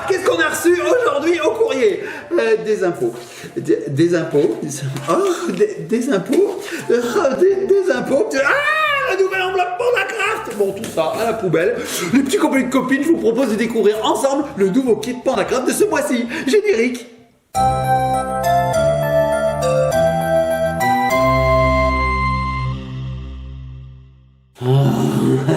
Alors, qu'est-ce qu'on a reçu aujourd'hui au courrier? Des impôts. Des impôts. Des impôts. Des impôts. Ah, la nouvelle enveloppe PandaCraft. Bon, tout ça à la poubelle. Les petits copains et copines, je vous propose de découvrir ensemble le nouveau kit PandaCraft de ce mois-ci. Générique.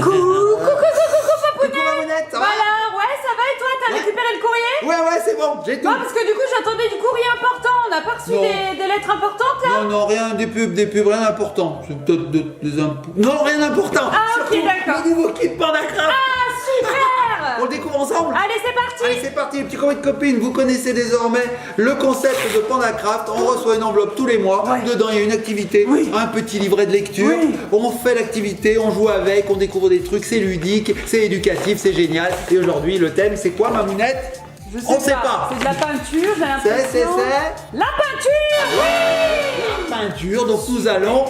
Coucou Papounet. Ça va? Voilà, ouais, ça va et toi, t'as récupéré le courrier? Ouais, c'est bon, j'ai tout. Non, parce que du coup, j'attendais du courrier important. On n'a pas reçu Non. des lettres importantes là? Non, rien, des pubs, rien d'important. C'est peut-être des impôts. Non, rien d'important. Ah, ok, Surtout d'accord. le nouveau kit PandaCraft. Ah, super. On le découvre ensemble. Allez, c'est parti. Allez, c'est parti, les petits copains et copines. Vous connaissez désormais le concept de PandaCraft. On reçoit une enveloppe tous les mois. Ouais. Dedans, il y a une activité, Oui. un petit livret de lecture. Oui. On fait l'activité, on joue avec, on découvre des trucs. C'est ludique, c'est éducatif, c'est génial. Et aujourd'hui, le thème, c'est quoi, Mamounette? Je sais On sait pas. C'est de la peinture, j'ai l'impression. C'est La peinture. Oui. la peinture. Donc, nous allons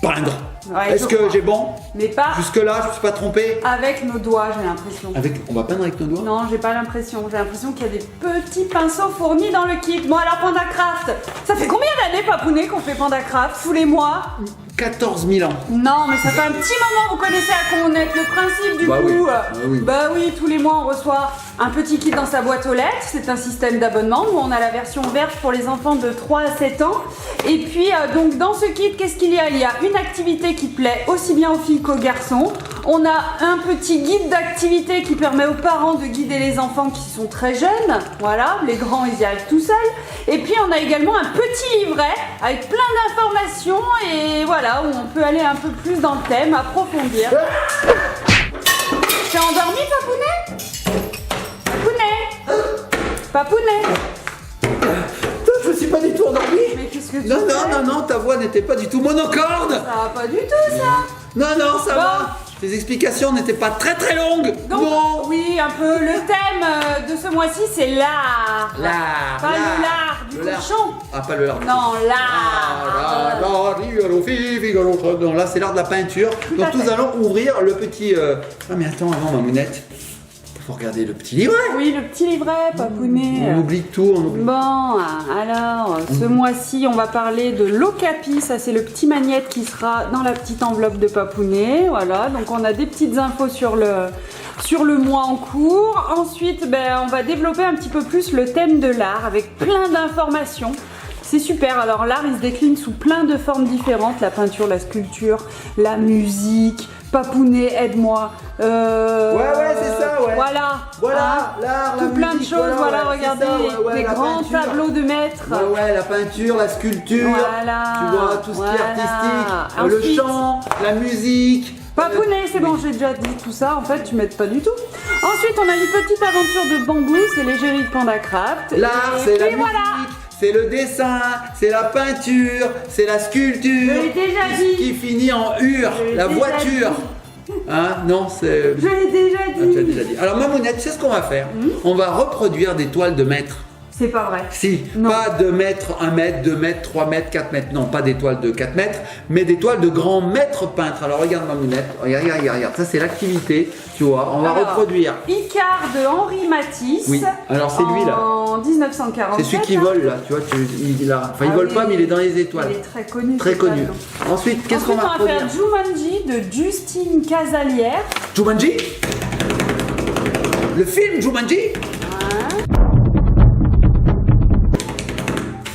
peindre. Ouais, Est-ce je que crois. j'ai bon? Mais pas Jusque-là, je ne me suis pas trompé. avec nos doigts, j'ai l'impression. On va peindre avec nos doigts? Non, j'ai pas l'impression. J'ai l'impression qu'il y a des petits pinceaux fournis dans le kit. Bon, alors PandaCraft, ça fait combien d'années, Papounet, qu'on fait PandaCraft? Tous les mois? 14 000 ans. Non, mais ça fait un petit moment, vous connaissez à quoi on est, le principe du Bah coup. oui, oui. Bah oui, tous les mois on reçoit un petit kit dans sa boîte aux lettres. C'est un système d'abonnement. Nous on a la version verte pour les enfants de 3 à 7 ans. Et puis donc dans ce kit, qu'est-ce qu'il y a? Il y a une activité qui plaît aussi bien aux filles qu'aux garçons. On a un petit guide d'activité qui permet aux parents de guider les enfants qui sont très jeunes. Voilà, les grands ils y arrivent tout seuls. Et puis on a également un petit livret avec plein d'informations et voilà, où on peut aller un peu plus dans le thème, approfondir. T'es endormi, Papounet? Papounet? Toi, je ne suis pas du tout endormi. Mais qu'est-ce que tu Non, fais? non, ta voix n'était pas du tout monocorde. Ça va pas du tout, ça. Non, ça Bon. va. Tes explications n'étaient pas très longues. Donc, Non. oui, un peu. Le thème de ce mois-ci, c'est l'art. L'art. Pas le lard du Le lard. cochon. Ah, pas le lard. Non, l'art. Non, là, c'est l'art de la peinture. à Donc, nous fait. allons ouvrir le petit... Ah, mais attends, avant, Mamounette. Faut regarder le petit livret. Oui, le petit livret, Papounet. On oublie tout, on oublie. Bon, alors, ce mois-ci, on va parler de l'Ocapi. Ça, c'est le petit magnète qui sera dans la petite enveloppe de Papounet. Voilà, donc on a des petites infos sur le mois en cours. Ensuite, on va développer un petit peu plus le thème de l'art avec plein d'informations. C'est super. Alors, l'art, il se décline sous plein de formes différentes. La peinture, la sculpture, la musique. Papounet, aide-moi. Ouais, c'est ça, ouais. Voilà. Voilà, l'art, la Tout plein de musique, choses, voilà, ouais, c'est regardez, ça, ouais, des la grands peinture. tableaux de maîtres. Ouais, la peinture, la sculpture, Voilà, tu vois, tout ce qui est voilà. artistique, le Ensuite- chant, la musique. Papounet, c'est bon, j'ai déjà dit tout ça, en fait, tu m'aides pas du tout. Ensuite, on a une petite aventure de bambou, c'est l'égérie de PandaCraft. L'art, Et c'est la puis musique, voilà. c'est le dessin, c'est la peinture, c'est la sculpture. Je l'ai déjà tout ce dit. qui finit en ur, Je l'ai la déjà voiture. Hein, non, c'est... Je l'ai déjà Ah, tu as dit. déjà dit. Alors, Mamounette, c'est ce qu'on va faire. On va reproduire des toiles de maître. C'est pas vrai. Si, Non. pas de mètres, 1 mètre, 2 mètres, 3 mètres, 4 mètres, non, pas des toiles de 4 mètres, mais des toiles de grands maîtres peintres. Alors regarde Mamounette, regarde, ça c'est l'activité, tu vois, on va Alors, reproduire. Icare de Henri Matisse. Oui, alors c'est lui là, En 1947. c'est celui qui vole là, tu vois, il Ah vole oui, pas mais il est dans les étoiles. Il est très connu. Très ce connu. tableau. Ensuite, qu'est-ce qu'on Ensuite, va on va faire reproduire? Jumanji de Justine Casalière. Jumanji? Le film Jumanji?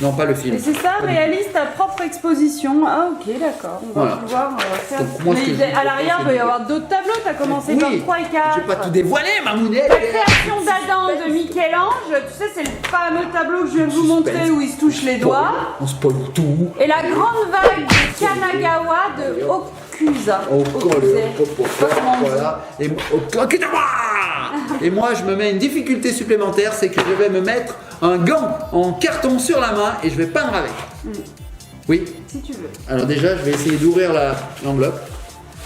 Non, pas le film. Et c'est ça, Pas du- réalise ta propre exposition. Ah ok, d'accord. On va Voilà. pouvoir faire... Donc, moi, ce que je Mais vous à l'arrière, propose, il peut y c'est de- avoir d'autres tableaux. Tu as commencé par 3 et 4. Je vais pas tout dévoiler, Mamounette. La création d'Adam de Michel-Ange. Tu sais, c'est le fameux tableau que je viens de vous montrer où il se touche les doigts. On spoil tout. Et la grande vague de Kanagawa de Okusa. Voilà. Et moi, je me mets une difficulté supplémentaire, c'est que je vais me mettre un gant en carton sur la main et je vais peindre avec. Oui. Si tu veux. Alors déjà, je vais essayer d'ouvrir l'enveloppe.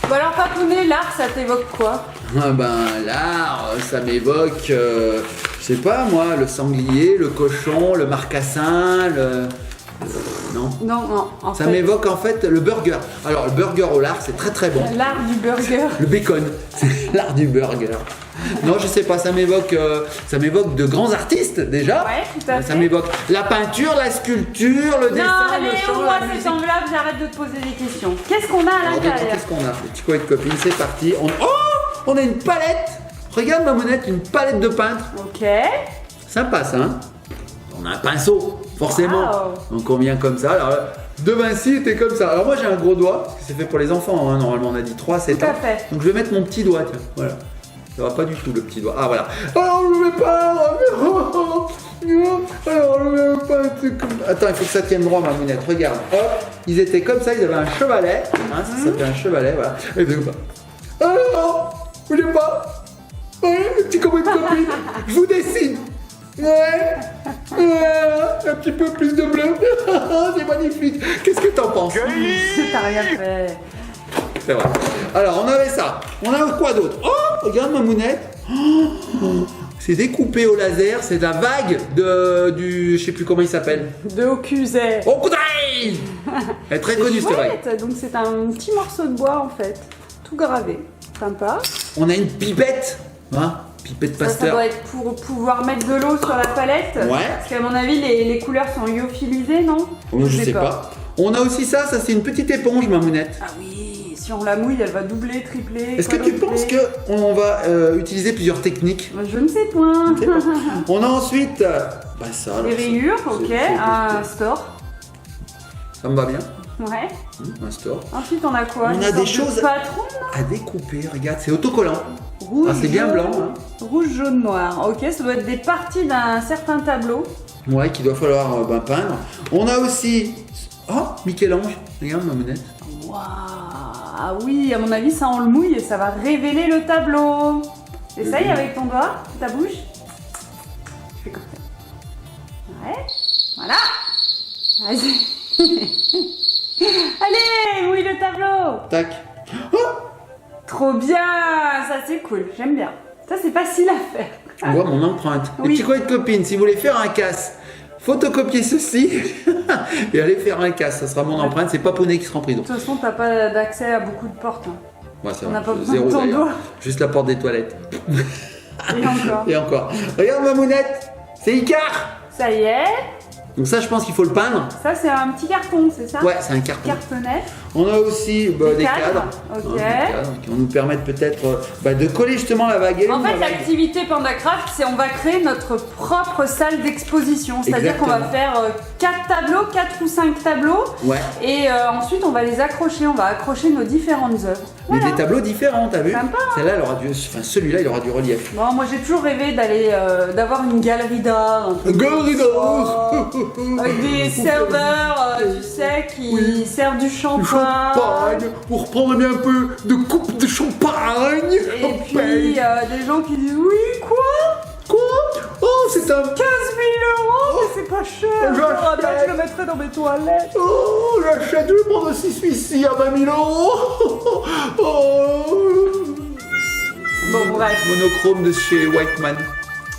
Bon alors Papounet, l'art, ça t'évoque quoi? Ah ben l'art, ça m'évoque, je sais pas moi, le sanglier, le cochon, le marcassin, non. Non, en Ça fait, m'évoque en fait le burger. Alors le burger au lard, c'est très bon. l'art du burger. Le bacon, c'est l'art du burger. Non, je sais pas, ça m'évoque de grands artistes déjà. Ouais, tout à fait. Ça m'évoque la peinture, la sculpture, le dessin, Non, allez, le chant, ouvre-moi la cette musique. enveloppe, j'arrête de te poser des questions. Qu'est-ce qu'on a à Alors, l'intérieur? qu'est-ce qu'on a? Les petits coins de copines, c'est parti. On a une palette. Regarde Mamounette, une palette de peintre. Ok. Sympa ça, hein? On a un pinceau, forcément. Wow. Donc on vient comme ça. Alors, De Vinci était comme ça. Alors moi j'ai un gros doigt, parce que c'est fait pour les enfants, hein. Normalement on a dit 3 à 7 Tout à ans. fait. Donc je vais mettre mon petit doigt, tiens. Voilà. Ça va pas du tout le petit doigt. Ah voilà. Oh, je le mets pas. Alors je le mets pas. Attends, il faut que ça tienne droit, ma mounette. Regarde. Hop. Ils étaient comme ça, ils avaient un chevalet. Hein, ça s'appelle un chevalet, voilà. Et ils étaient comme ça. Alors, vous voulez pas? Ouais, petit comme une copine. Je vous dessine. Ouais. Un petit peu plus de bleu. C'est magnifique. Qu'est-ce que t'en penses? T'as rien fait. C'est vrai. Alors, on avait ça. On a quoi d'autre? Oh, regarde ma mounette. Oh, c'est découpé au laser. C'est la vague du... Je sais plus comment il s'appelle. De Occuzet. Oh, Kudai. Elle est très connue, cette vague. Chouette, donc c'est un petit morceau de bois en fait. Tout gravé. Sympa. On a une pipette. Hein, pipette Ça Pasteur. doit être pour pouvoir mettre de l'eau sur la palette. Ouais. Parce qu'à mon avis, les couleurs sont lyophilisées, non? Je sais pas. On a aussi ça c'est une petite éponge, ma mounette. Ah oui, si on la mouille, elle va doubler, tripler. Est-ce que tu penses qu'on va utiliser plusieurs techniques? Je ne sais point. Je sais pas. On a ensuite ça. alors, Les rayures, ok. c'est- Un store. Ça me va bien. Ouais. Un store. Ensuite, on a quoi? On Une a des sorte de choses- patron. À découper, regarde, c'est autocollant. Rouge, Ah, c'est bien jaune, blanc, hein. Rouge, jaune, noir. Ok, ça doit être des parties d'un certain tableau. Ouais, qu'il doit falloir peindre. On a aussi. Oh, Michel-Ange. Regarde ma mounette. Waouh. Ah oui, à mon avis, ça on le mouille et ça va révéler le tableau. Essaye avec ton doigt, ta bouche. Je fais comme ça. Ouais. Voilà. Vas-y. Allez, mouille le tableau. Tac. Oh, Trop bien. Ça c'est cool. J'aime bien. Ça c'est facile à faire. on voit mon empreinte. Les Oui. petits coins de copines, si vous voulez faire un casse, photocopiez ceci et allez faire un casse. Ça sera mon empreinte. C'est pas Poney qui sera en prison. De toute façon, t'as pas d'accès à beaucoup de portes. Hein. Ouais, c'est On vrai. n'a pas besoin Zéro de ton d'ailleurs. doigt. Juste la porte des toilettes. Et encore. Et encore. Regarde ma mounette. C'est Icar. Ça y est. Donc ça, je pense qu'il faut le peindre. Ça c'est un petit carton, c'est ça? Ouais, c'est un carton. Cartonnet. On a aussi des cadres. Ok. Des cadres qui vont nous permettre peut-être de coller justement la baguette. En fait, l'activité PandaCraft, c'est on va créer notre propre salle d'exposition. C'est-à-dire qu'on va Exactement. faire 4 tableaux, 4 ou 5 tableaux. Ouais. Et ensuite, on va les accrocher. On va accrocher nos différentes œuvres. Mais Voilà. des tableaux différents, t'as vu? Sympa, hein. Celle-là, elle aura celui-là, il aura du relief. Bon, moi, j'ai toujours rêvé d'avoir une galerie d'art. un truc Galerie comme d'art. ça, avec des serveurs, tu sais, qui servent du Du champagne. champagne, on reprendrait bien un peu de coupe de champagne. Et puis, des gens qui disent oui, quoi? Quoi? Oh, c'est un... 15 000 €, mais c'est pas cher. J'achète. Je le mettrai dans mes toilettes. Oh, j'achète, je vais prendre aussi celui-ci à 20 000 €. Oh. Bon, bref. Monochrome de chez Whiteman.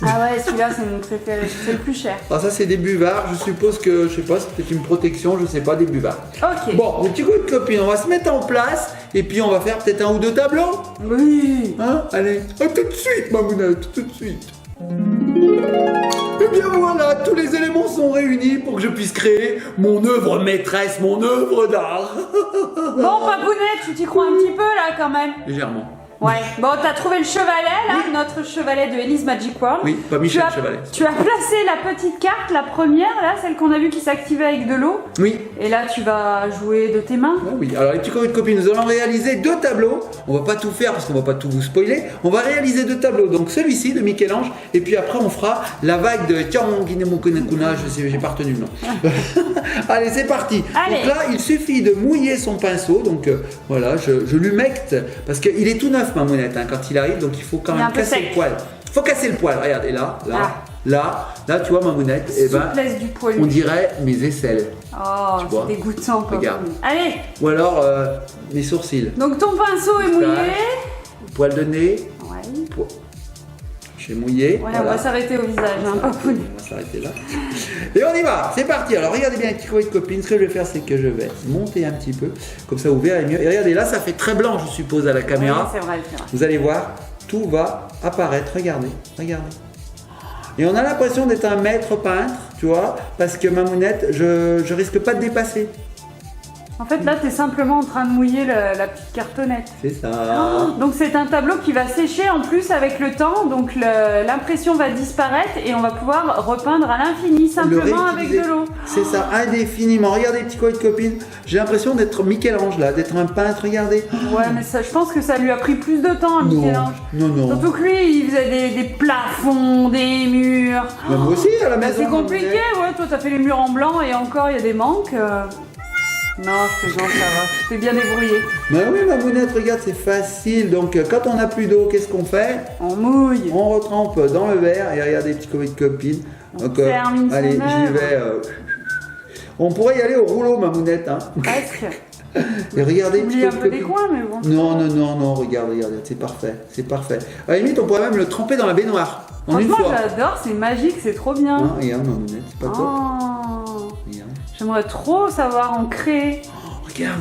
Ah ouais, celui-là, c'est mon préféré. C'est le plus cher. Alors ça, c'est des buvards. Je suppose que, je sais pas, c'est peut-être une protection, je sais pas, des buvards. Ok. Bon, mon petit coup de copine, on va se mettre en place et puis on va faire peut-être un ou deux tableaux. Oui. Hein? Allez, à tout de suite, ma mounette, tout de suite. Et bien voilà, tous les éléments sont réunis pour que je puisse créer mon œuvre maîtresse, mon œuvre d'art. Bon, Papounet, tu t'y crois un petit peu là quand même. Légèrement. Ouais. Bon, t'as trouvé le chevalet là, notre chevalet de Elise Magic World. Oui, pas Michel Tu as- Chevalet. Tu as placé la petite carte, la première là, celle qu'on a vue qui s'activait avec de l'eau. Oui. Et là, tu vas jouer de tes mains. Ah oui, alors les petits copains de copines, nous allons réaliser deux tableaux. On va pas tout faire parce qu'on va pas tout vous spoiler. On va réaliser deux tableaux. Donc celui-ci de Michel-Ange et puis après on fera la vague de Tianguinemokunakuna, je sais, j'ai pas retenu le nom. Allez, c'est parti. Allez. Donc là, il suffit de mouiller son pinceau. Donc voilà, je l'humecte parce qu'il est tout neuf, ma mounette, hein, quand il arrive. Donc il faut quand Il est un même peu casser sec. le poil. Faut casser le poil. Regarde, et là, là, tu vois ma mounette. Et ben, Souplesse du poil. on dirait mes aisselles. Oh, Tu vois. c'est dégoûtant, Papounet. Regarde. Allez, Ou alors mes sourcils. donc ton pinceau est mouillé. Poil de nez. Ouais. J'ai mouillé. Ouais, on va s'arrêter au visage, hein, Papounet. On va s'arrêter là. Et on y va, c'est parti. Alors regardez bien, petits copains de copines, ce que je vais faire, c'est que je vais monter un petit peu. Comme ça, vous verrez mieux. Et regardez, là, ça fait très blanc, je suppose, à la caméra. Oui, c'est vrai, c'est vrai. Vous allez voir, tout va apparaître. Regardez, regardez. Et on a l'impression d'être un maître peintre, tu vois, parce que Mamounette, je risque pas de dépasser. En fait, là, tu es simplement en train de mouiller la petite cartonnette. C'est ça. Donc c'est un tableau qui va sécher en plus avec le temps, donc l'impression va disparaître et on va pouvoir repeindre à l'infini simplement avec de l'eau. C'est ça, indéfiniment. Regardez, petits copains et copines, j'ai l'impression d'être Michel-Ange là, d'être un peintre, regardez. Ouais, mais ça, je pense que ça lui a pris plus de temps à Michel-Ange. Non. Surtout que lui, il faisait des plafonds, des murs. Mais moi aussi à la maison. C'est compliqué, ouais, toi t'as fait les murs en blanc et encore il y a des manques. Non, c'est gentil, ça va. T'es bien débrouillé. Mais oui, Mamounette, regarde, c'est facile. Donc, quand on n'a plus d'eau, qu'est-ce qu'on fait? On mouille. On retrempe dans le verre et regardez, petits copains et copines. Donc, termine son allez, j'y œuvre. vais. On pourrait y aller au rouleau, Mamounette. Hein. Presque. Et regardez, Oublie un peu des coins, mais bon. Non, regarde, c'est parfait, c'est parfait. À la limite, on pourrait même le tremper dans la baignoire. En une Franchement, fois. j'adore, c'est magique, c'est trop bien. Non, regarde, Mamounette, c'est pas top. Oh. Regarde. J'aimerais trop savoir en créer. Regarde.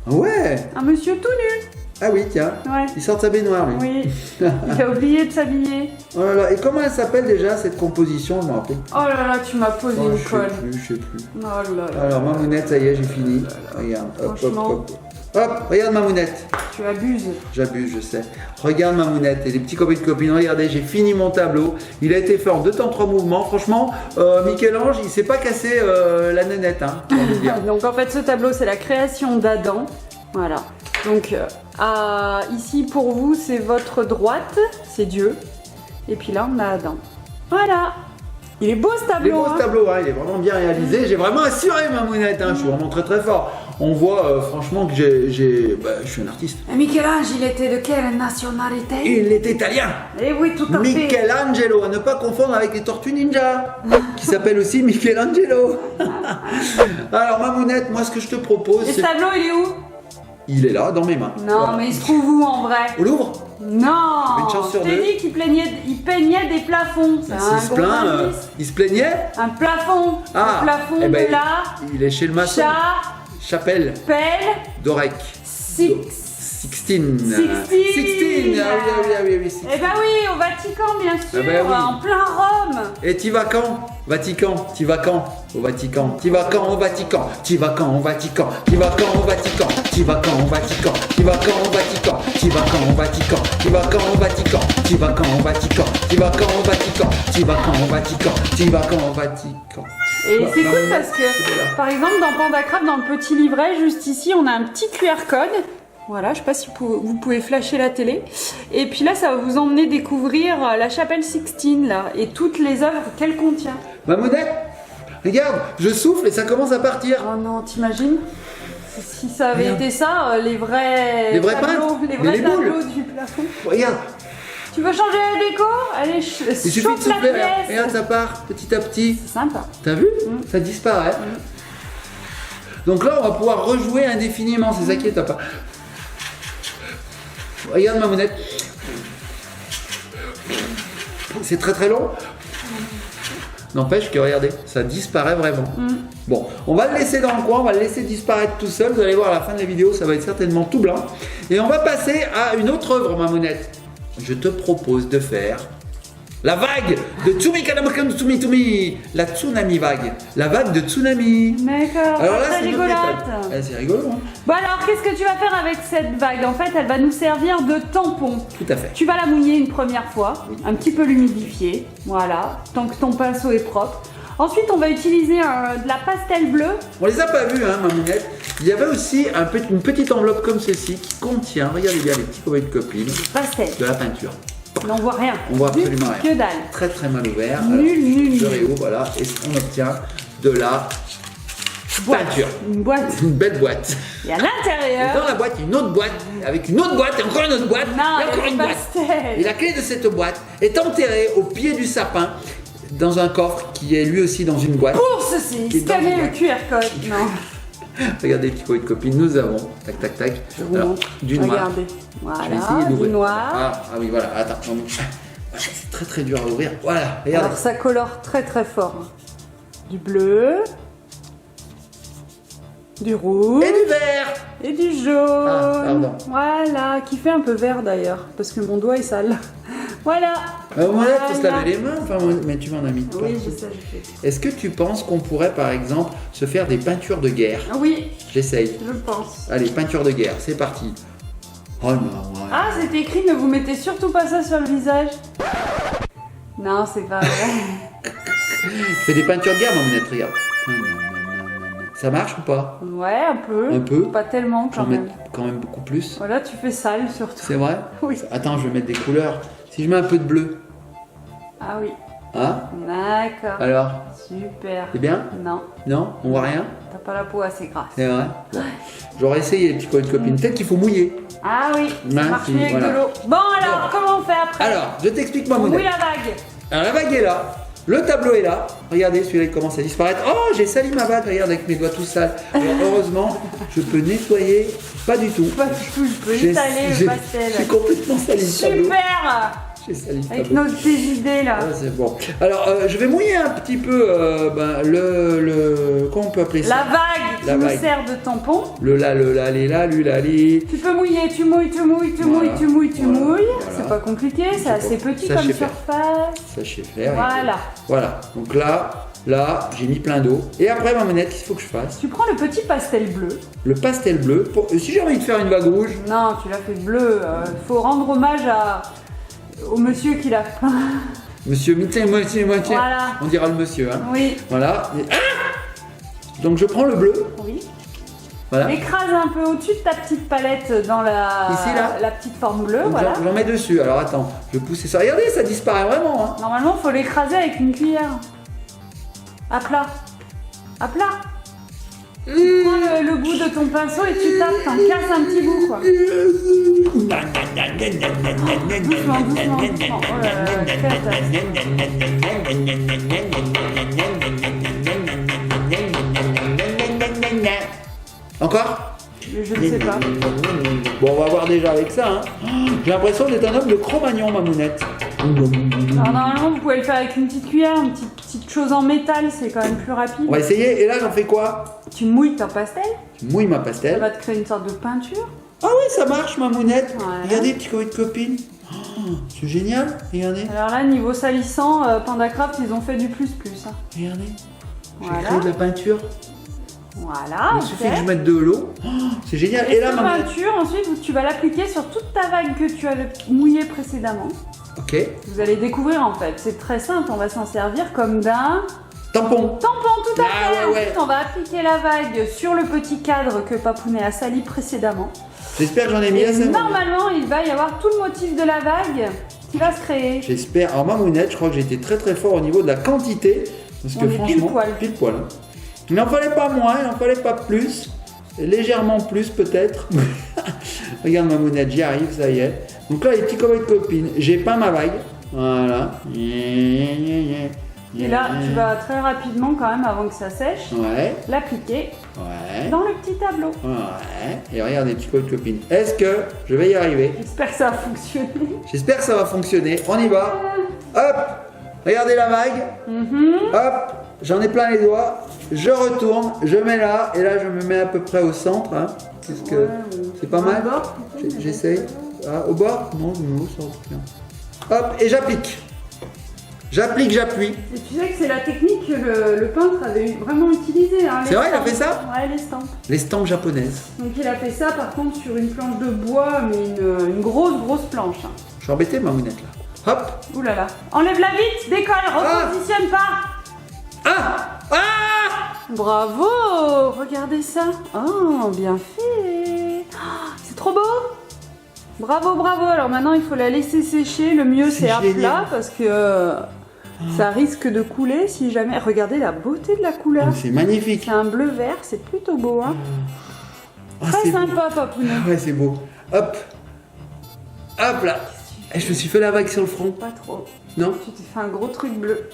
Ouais. Un monsieur tout nu. Ah oui, tiens. Ouais. Il sort de sa baignoire, lui. Oui. Il a oublié de s'habiller. Oh là là. Et comment elle s'appelle déjà cette composition? Je me rappelle. Oh là là, tu m'as posé Oh, une je colle. sais plus. Oh là là. Alors, Mamounette, ça y est, j'ai fini. Regarde, hop, Franchement. hop. Hop, regarde Mamounette. Tu abuses. J'abuse, je sais. Regarde Mamounette et les petits copains et copines. Regardez, j'ai fini mon tableau. Il a été fait en 2 temps 3 mouvements. Franchement, Michel-Ange, il s'est pas cassé la nénette. Hein, pour vous dire. Donc en fait, ce tableau, c'est la création d'Adam. Voilà. Donc ici, pour vous, c'est votre droite, c'est Dieu. Et puis là, on a Adam. Voilà. Il est beau ce Il est tableau. beau ce tableau, hein, il est vraiment bien réalisé. J'ai vraiment assuré Mamounette. Hein, je suis vraiment très très fort. On voit franchement que je suis un artiste. Et Michel-Ange, il était de quelle nationalité? Il est italien. Eh oui, tout à fait. Michelangelo, à ne pas confondre avec les Tortues Ninja, qui s'appelle aussi Michelangelo. Alors Mamounette, moi ce que je te propose, Et ce c'est... tableau, il est où? Il est là, dans mes mains. Non, Voilà. mais il se trouve où en vrai? Au Louvre. Non. Une chance sur Je t'ai deux. dit qu'il peignait des plafonds. C'est un S'il se gros plaint, indice. il se plaignait. Un plafond. Ah, Le plafond eh ben, de la il est chez le maçon. chapelle Chapelle d'Orec. Sixtine. Sixtine. Ah oui. Sixtine. Eh ben oui, au Vatican, bien sûr, Ah ben oui. en plein Rome. Et t'y vas quand? Vatican, t'y vas quand? Au Vatican, t'y vas quand au Vatican? T'y vas quand au Vatican? T'y vas quand au Vatican? T'y vas quand au Vatican? T'y vas quand au Vatican? T'y vas quand au Vatican? T'y vas quand au Vatican? T'y vas quand au Vatican? T'y vas quand au Vatican? T'y vas quand au Vatican? T'y vas quand au Vatican? Et Bah, c'est bah, cool oui, parce c'est que, là. par exemple, dans Pandacraft, dans le petit livret, juste ici, on a un petit QR code. Voilà, je sais pas si vous pouvez flasher la télé. Et puis là, ça va vous emmener découvrir la chapelle Sixtine, là, et toutes les œuvres qu'elle contient. Mamounette, regarde, je souffle et ça commence à partir. Oh non, t'imagines? Si ça avait Regarde. été ça, les vrais Les vrais tableaux, peintres, les mais vrais les boules. tableaux du plafond. Regarde, Tu veux changer la déco? Allez, il suffit de chauffe la souffler, regarde, pièce. regarde, ça part petit à petit. C'est sympa. T'as vu? Ça disparaît. Donc là, on va pouvoir rejouer indéfiniment, c'est ça qui est top. Regarde Mamounette. C'est très très long. N'empêche que, regardez, ça disparaît vraiment. Bon, on va le laisser dans le coin, on va le laisser disparaître tout seul. Vous allez voir à la fin de la vidéo, ça va être certainement tout blanc. Et on va passer à une autre œuvre, Mamounette. Je te propose de faire la vague de Tsumi Kanamakam Tsumi Tumi. La tsunami vague. La vague de tsunami. D'accord, Alors là, très c'est une autre rigolote. méthode. Ah, c'est rigolo, hein? Bon alors, qu'est-ce que tu vas faire avec cette vague? En fait, elle va nous servir de tampon. Tout à fait. Tu vas la mouiller une première fois, Oui. un petit peu l'humidifier, voilà, tant que ton pinceau est propre. Ensuite, on va utiliser de la pastel bleue. On les a pas vus, hein, Mamounette. Il y avait aussi une petite enveloppe comme ceci qui contient, regardez bien les petits copains de copines, Pastel. de la peinture. On voit rien. On voit absolument Que rien. dalle. Très très mal ouvert. Nul. Je réouvre, voilà, et on obtient de la peinture. Une boîte. Une belle boîte. Et à Et l'intérieur. dans la boîte, il y a une autre boîte, avec une autre boîte, et encore une autre boîte, Non, et encore il y une a des boîte. pastels. Et la clé de cette boîte est enterrée au pied du sapin, dans un coffre qui est lui aussi dans une boîte. Pour ceci, Qui est dans scanner une le boîte. QR code. Non, Regardez, petits copains de copines, nous avons, tac tac tac, je vous alors, montre. du noir. Regardez. Je vais Voilà, essayer du d'ouvrir. noir. Ah oui, voilà, attends. C'est très très dur à ouvrir. Voilà, regardez. Alors ça colore très très fort. Du bleu. Du rouge. Et du vert. Et du jaune. Ah, pardon. Voilà, qui fait un peu vert d'ailleurs, parce que mon doigt est sale. Voilà. Monette, faut se laver les mains, enfin, mais tu m'en as mis. Oui, je sais, je fais. Est-ce que tu penses qu'on pourrait, par exemple, se faire des peintures de guerre? Oui, J'essaye. je pense. Allez, peinture de guerre, c'est parti. Oh non, ouais. Ah, c'est écrit, ne vous mettez surtout pas ça sur le visage. Non, c'est pas vrai. Je fais des peintures de guerre, Mamounette, regarde. Non, non, non, non, non. Ça marche ou pas? Ouais, un peu. Un peu. Pas tellement quand J'en mets même. quand même beaucoup plus. Voilà, tu fais sale surtout. C'est vrai? Oui. Attends, je vais mettre des couleurs. Si je mets un peu de bleu, Ah oui. hein? D'accord. Alors, Super. c'est bien? Non, Non? On voit rien? t'as pas la peau assez grasse. C'est vrai? Bon. J'aurais essayé, les petits copains de copines. Peut-être qu'il faut mouiller. Ah oui, ça Ouais, marche si, mieux avec voilà. de l'eau. Bon alors, comment on fait après? Alors, je t'explique, Mamounette. Oui, la vague. Alors, la vague est là. Le tableau est là. Regardez, celui-là, il commence à disparaître. Oh, j'ai sali ma vague, regarde, avec mes doigts tout sales. Alors, heureusement, je peux nettoyer. Pas du tout. Pas du tout, je peux J'ai- étaler le j'ai- pastel. J'ai complètement sali le tableau. Super. J'ai sali le Avec tableau. tes idées là. Ah, c'est bon. Alors, je vais mouiller un petit peu comment on peut appeler ça? La vague qui La nous vague. sert de tampon. Le la, les la, lu, la, li. Tu peux mouiller, tu mouilles, tu mouilles, tu Voilà. mouilles, tu mouilles, tu Voilà. mouilles. Voilà. C'est pas compliqué, c'est pas- assez petit ça, comme je sais faire. surface. Ça, je sais faire. Voilà. Voilà. Donc là, j'ai mis plein d'eau. Et après, Mamounette, qu'est-ce qu'il faut que je fasse? Tu prends le petit pastel bleu. Le pastel bleu. Si j'ai envie de faire une vague rouge, Non, tu l'as fait bleu. Faut rendre hommage au monsieur qui l'a peint. monsieur, monsieur. Voilà. On dira le monsieur. Hein. Oui, Voilà. Donc, je prends le bleu. oui. Voilà. Écrase un peu au-dessus de ta petite palette dans Ici, là la petite forme bleue, Donc, voilà. j'en mets dessus. Alors, attends. Je vais pousser ça. Regardez, ça disparaît vraiment. Hein. Normalement, faut l'écraser avec une cuillère. À plat. À plat. Tu prends le bout de ton pinceau et tu tapes, t'en casses un petit bout, quoi. Doucement, doucement, doucement. Oh là là, catastrophe. Encore? Je ne sais pas. Bon, on va voir déjà avec ça. Hein. J'ai l'impression d'être un homme de Cro-Magnon, Mamounette. Alors normalement, vous pouvez le faire avec une petite cuillère, une petite chose en métal, c'est quand même plus rapide. On va essayer. Et là, j'en fais quoi? Tu mouilles ton pastel, Je mouille ma ça pastel. va te créer une sorte de peinture. Ah oui, ça marche, Mamounette. Ouais. Regardez, petit copain de copine. Oh, c'est génial. Regardez. Alors là, niveau salissant, Pandacraft, ils ont fait du plus. Hein. Regardez. J'ai Voilà. créé de la peinture. Voilà, Il ok. suffit que je mette de l'eau. Oh, c'est génial. Et Et là, cette Mamounette. peinture, ensuite, tu vas l'appliquer sur toute ta vague que tu avais mouillée précédemment. Ok. Vous allez découvrir en fait, c'est très simple, on va s'en servir comme d'un Tampon. tampon tout à Ah, fait. ouais, ouais. Ensuite, on va appliquer la vague sur le petit cadre que Papounet a sali précédemment. J'espère que j'en ai mis Et assez. normalement, il va y avoir tout le motif de la vague qui va se créer. J'espère. Alors, Mamounette, je crois que j'ai été très très fort au niveau de la quantité. Parce que On est franchement, pile poil. hein. Il n'en fallait pas moins, il n'en fallait pas plus. Légèrement plus peut-être. Regarde Mamounette, j'y arrive, ça y est. Donc là, les petits copains de copines, j'ai peint ma vague. Voilà. Et là, tu vas très rapidement quand même, avant que ça sèche, Ouais, l'appliquer ouais, dans le petit tableau. ouais. Et regarde les petits copains de copines. Est-ce que je vais y arriver? J'espère que ça va fonctionner. J'espère que ça va fonctionner. On y va. Hop. Regardez la vague. Mhm. Hop. J'en ai plein les doigts. Je retourne. Je mets là. Et là, je me mets à peu près au centre. Hein. Qu'est-ce que... Ouais, C'est pas mal. au bord, plutôt, mais J'essaye. Ah, au bord? Non, non, ça va bien. Hop. Et j'applique. J'applique, j'appuie. Et tu sais que c'est la technique que le peintre avait vraiment utilisée. Hein, C'est vrai, il a l'estampe. fait ça? Ouais, l'estampe. L'estampe japonaise. Donc il a fait ça par contre sur une planche de bois, mais une grosse planche. Hein. Je suis embêté, Mamounette, là. Hop. Ouh là là. Enlève-la vite, décolle, repositionne pas. Ah. Ah. Bravo, regardez ça. Oh, bien fait. Oh, c'est trop beau. Bravo, bravo. Alors maintenant, il faut la laisser sécher. Le mieux, C'est c'est à génial. plat parce que ça risque de couler si jamais. Regardez la beauté de la couleur. C'est magnifique. C'est un bleu vert, c'est plutôt beau. Hein. Ah, Très c'est beau. sympa, Papounet. Ah ouais, c'est beau. Hop. Hop là. Et je me suis fait la vague sur le front. Pas trop. Non? Tu t'es fait un gros truc bleu.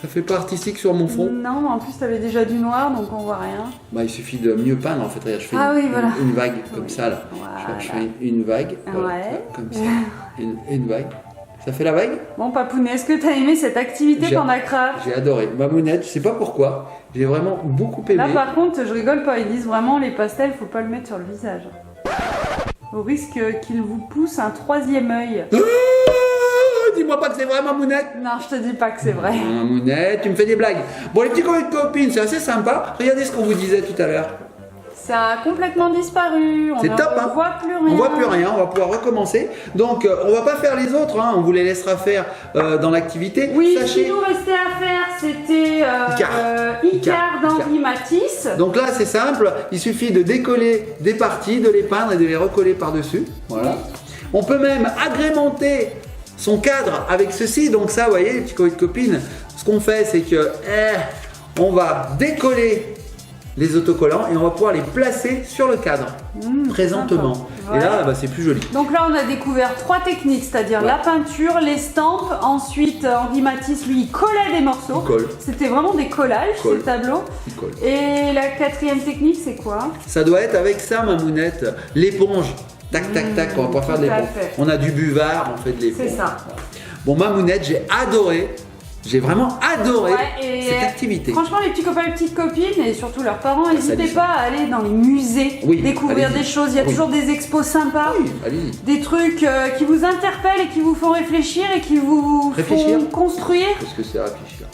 Ça fait pas artistique sur mon front. Non, en plus, t'avais déjà du noir, donc on voit rien. Bah, il suffit de mieux peindre en fait. Regarde, je fais Ah une, oui, voilà. une vague comme Oui. ça là. Voilà. Je fais une vague. Voilà, Ouais. comme ça. Une vague. Ça fait la vague? Bon, Papounet, est-ce que tu as aimé cette activité J'ai- Pandacraft? J'ai adoré. Mamounette, je sais pas pourquoi, j'ai vraiment beaucoup aimé. Là, par contre, je rigole pas. Ils disent vraiment les pastels, faut pas le mettre sur le visage. Au risque qu'il vous pousse un troisième œil. Ah, dis-moi pas que c'est vrai, Mamounette. Non, je te dis pas que c'est vrai. Mamounette, tu me fais des blagues. Bon, les petits copains de copines, c'est assez sympa. Regardez ce qu'on vous disait tout à l'heure. Ça a complètement disparu. On C'est ne top, hein. voit plus rien. On voit plus rien, on va pouvoir recommencer. Donc, on va pas faire les autres, hein, on vous les laissera faire dans l'activité. Oui, ce Sachez. qui nous restait à faire, c'était Icar d'Henri Matisse. Donc là, c'est simple, il suffit de décoller des parties, de les peindre et de les recoller par-dessus. Voilà. On peut même agrémenter son cadre avec ceci. Donc ça, vous voyez, les petits copains de copines, ce qu'on fait, c'est que on va décoller les autocollants et on va pouvoir les placer sur le cadre présentement. sympa. Et Ouais. là, bah, c'est plus joli. Donc là, on a découvert 3 techniques, c'est-à-dire Ouais. la peinture, l'estampe. Ensuite, Henri Matisse, lui, il collait des morceaux. Il colle. C'était vraiment des collages, Colle. ces tableaux. Il colle. Et la 4e technique, c'est quoi? Ça doit être avec ça, Mamounette, l'éponge. Tac, tac, tac, on va pas faire de tout à l'éponge. fait. On a du buvard, on fait de l'éponge. C'est ça. Voilà. Bon, Mamounette, j'ai adoré. J'ai vraiment adoré Ouais, et cette activité. Franchement, les petits copains et les petites copines, et surtout leurs parents, n'hésitez dit ça. pas à aller dans les musées, Oui, découvrir allez-y. des choses. Il y a Oui. toujours des expos sympas. Oui, allez-y. Des trucs qui vous interpellent et qui vous font réfléchir et qui vous Réfléchir font construire. Parce que c'est réfléchir.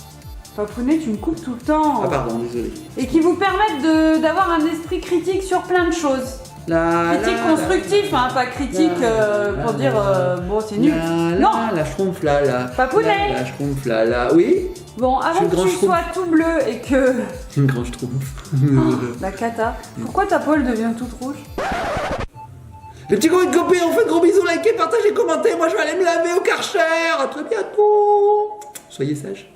Papounet, tu me coupes tout le temps. Ah, pardon, désolé. Et qui vous permettent d'avoir un esprit critique sur plein de choses. Critique constructif, hein, pas critique pour dire bon c'est nul. Non. La schtroumpf là, là. Papounet. La schtroumpf là, là. Oui. Bon, avant une que grande tu schtroumpf. sois tout bleu et que... Une grande schtroumpf. La cata. Pourquoi ta poêle devient toute rouge? Les petits copains de copines, on fait de gros bisous, likez, partagez, commentez. Moi, je vais aller me laver au Karcher. À très bientôt. Soyez sages.